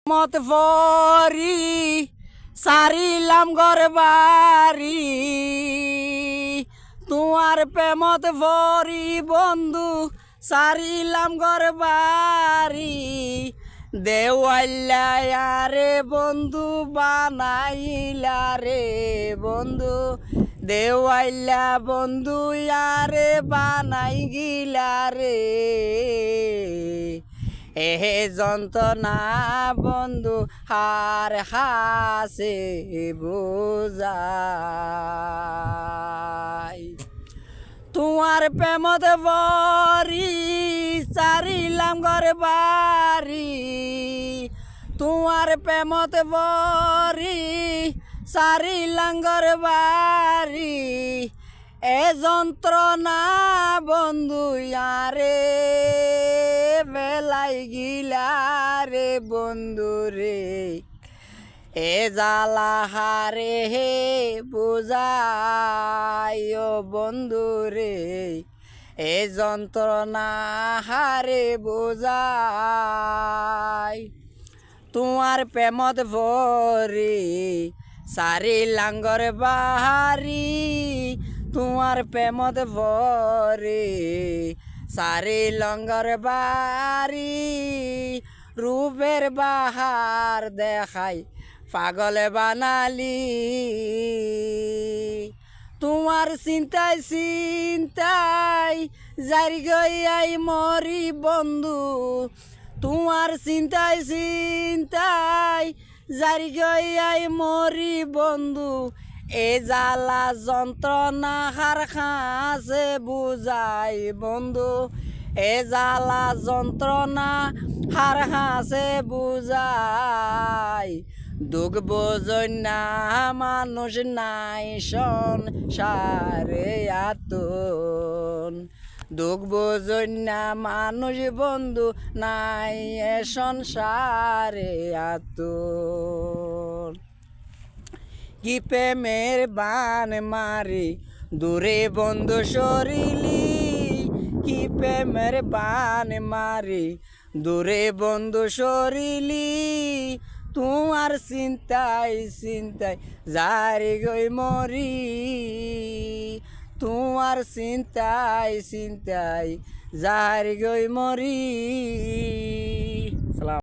মত ভরি সারিলাম ঘর বাড়ি, তোমার প্রেমত ভরি বন্ধু সারিলাম ঘর বাড়ি। দেওয়াইলা রে বন্ধু বানাইলা রে বন্ধু, দেওয়াইলা বন্ধু আরে বানাই গিলা রে। এহে যন্ত্রণা বন্ধু হার হাসে বোঝাই। তোমার প্রেমত বরি চারিলাম ঘর বাড়ি, তোমার প্রেমত বরি চারিলাম ঘর বাড়ি। এ যন্ত্রণা বন্ধু আরে বেলাই গিলা রে বন্ধু রে। এ জ্বালা হারে হে বুঝাই ও বন্ধু রে, এ যন্ত্রণা হারে বুঝাই। তোমার প্রেমত ভরি সারি লাঙ্গর বাহারি, তোমার প্রেমত ভরি সারি লঙ্গর বাড়ি। রূপের বাহার দেখাই পাগল বানালি, তোমার চিন্তায় চিন্তায় জারি গই মরি বন্ধু, তোমার চিন্তায় চিন্তায় জারি গই মরি বন্ধু। এ জ্বালা যন্ত্রণা হার খাসে বুঝাই বন্ধু, এ জ্বালা যন্ত্রণা হার হাসে বুঝাই। দুঃখ বোঝই না মানুষ নাই সংসারে আতন, দুঃখ বোঝই না মানুষ বন্ধু নাই এ সংসারে আতন। কি প্রেমের বান মারি দূরে বন্ধু সরিলি, কি প্রেমের বান মারি দূরে বন্ধু সরিলি। তোমার চিন্তায় চিন্তায় জারি গই মরি, তোমার চিন্তায় চিন্তায় জারি গই মরি।